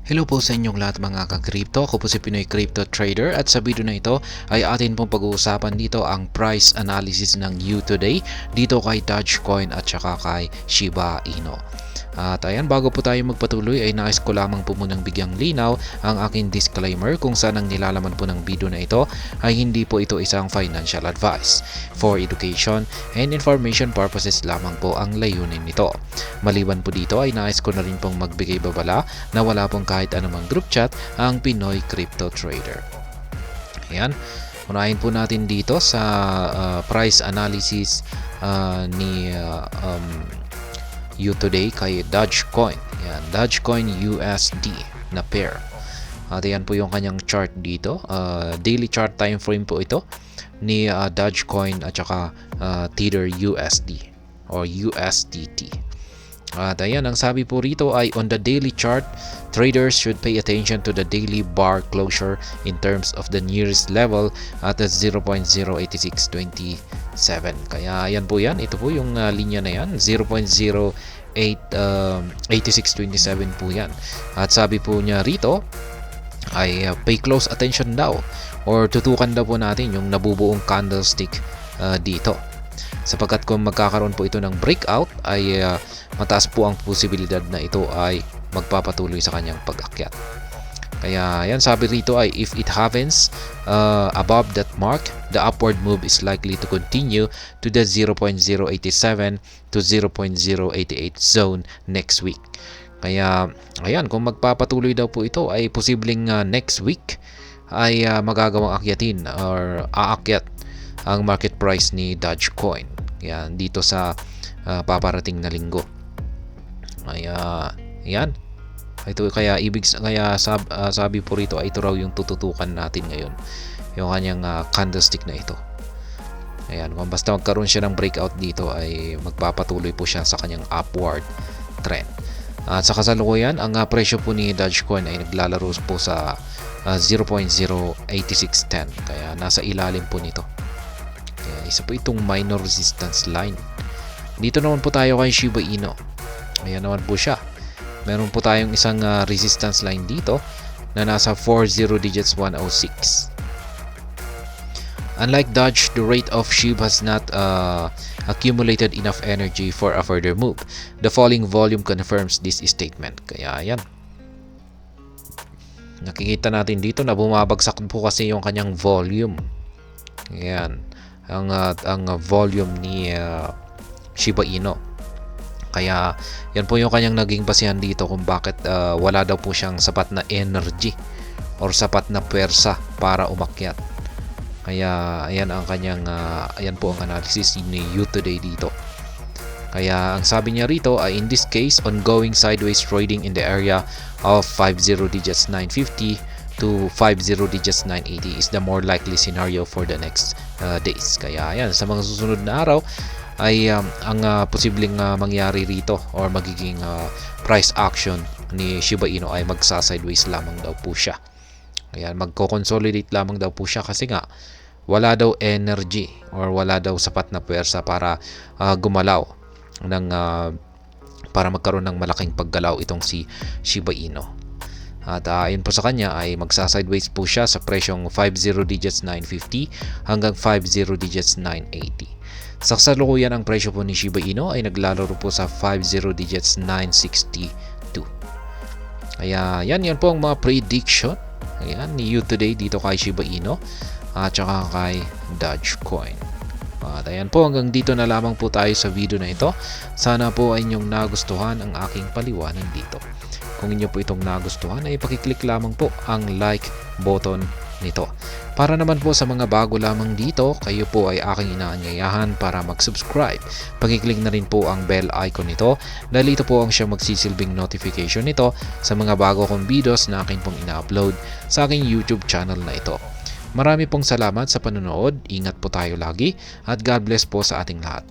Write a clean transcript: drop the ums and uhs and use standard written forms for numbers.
Hello po sa inyong lahat mga ka-crypto. Ako po si Pinoy Crypto Trader at sa video na ito ay atin pong pag-uusapan dito ang price analysis ng U-Today dito kay Dogecoin at saka kay Shiba Inu. At ayan, bago po tayo magpatuloy ay nais ko lamang po munang bigyang linaw ang aking disclaimer kung saan ang nilalaman po ng video na ito ay hindi po ito isang financial advice. For education and information purposes lamang po ang layunin nito. Maliban po dito ay nais ko na rin pong magbigay babala na wala pong kahit anumang group chat ang Pinoy Crypto Trader. Ayan, unahin po natin dito sa price analysis ni U-Today kay Dogecoin. Ayan, Dogecoin USD na pair. At ayan po yung kanyang chart dito. Daily chart time frame po ito ni Dogecoin at saka Tether USD or USDT. At ayan, ang sabi po rito ay on the daily chart, traders should pay attention to the daily bar closure in terms of the nearest level at 0.08627. Kaya ayan po yan, ito po yung linya na yan, 0.08627 po yan. At sabi po niya rito ay pay close attention daw or tutukan daw po natin yung nabubuong candlestick dito. Sapagkat kung magkakaroon po ito ng breakout ay mataas po ang posibilidad na ito ay magpapatuloy sa kanyang pag-akyat. Kaya yan, sabi rito ay if it happens above that mark, the upward move is likely to continue to the 0.087 to 0.088 zone next week. Kaya ayan, kung magpapatuloy daw po ito ay posibleng next week ay magagawang akyatin or aakyat ang market price ni Dogecoin. Yan dito sa paparating na linggo. Kaya yan. Ito kaya sabi po rito ay ito raw yung tututukan natin ngayon. Yung kanyang candlestick na ito. Ayan, kung basta magkaroon siya ng breakout dito ay magpapatuloy po siya sa kanyang upward trend. At sa kasalukuyan, ang presyo po ni Dogecoin ay naglalaro po sa 0.08610. Kaya nasa ilalim po nito. Kaya isa po itong minor resistance line. Dito naman po tayo kay Shiba Inu. Ayan naman po siya. Meron po tayong isang resistance line dito na nasa 40 digits 106. Unlike Doge, the rate of SHIB has not accumulated enough energy for a further move. The falling volume confirms this statement. Kaya ayan. Nakikita natin dito na bumabagsak po kasi yung kanyang volume. Ayan. Ang volume ni Shiba Inu. Kaya yan po yung kanyang naging basihan dito kung bakit wala daw po siyang sapat na energy or sapat na pwersa para umakyat. Kaya ayan ang kanyang ayan po ang analysis ni U-Today dito. Kaya ang sabi niya rito ay in this case, ongoing sideways trading in the area of 50 digits 950 to 50 digits 980 is the more likely scenario for the next days. Kaya ayan, sa mga susunod na araw ay ang posibleng mangyari rito or magiging price action ni Shiba Inu ay magsa-sideways lamang daw po siya. Ayan, magko-consolidate lamang daw po siya kasi nga wala daw energy or wala daw sapat na pwersa para gumalaw ng para magkaroon ng malaking paggalaw itong si Shiba Inu. At ayon po sa kanya ay magsa-sideways po siya sa presyong 50 digits 950 hanggang 50 digits 980. Sa kasalukuyan ang presyo po ni Shiba Inu ay naglalaro po sa 50 digits 962. Kaya yan po ang mga prediction. Ayan, ni U-Today dito kay Shiba Inu at saka kay Dogecoin. At ayan po, hanggang dito na lamang po tayo sa video na ito. Sana po ay inyong nagustuhan ang aking paliwanag dito. Kung inyo po itong nagustuhan ay pakiclick lamang po ang like button nito. Para naman po sa mga bago lamang dito, kayo po ay aking inaanyayahan para mag-subscribe. Pakiclick na rin po ang bell icon nito dahil ito po ang siyang magsisilbing notification nito sa mga bago kong videos na akin pong ina-upload sa aking YouTube channel na ito. Marami pong salamat sa panonood, ingat po tayo lagi at God bless po sa ating lahat.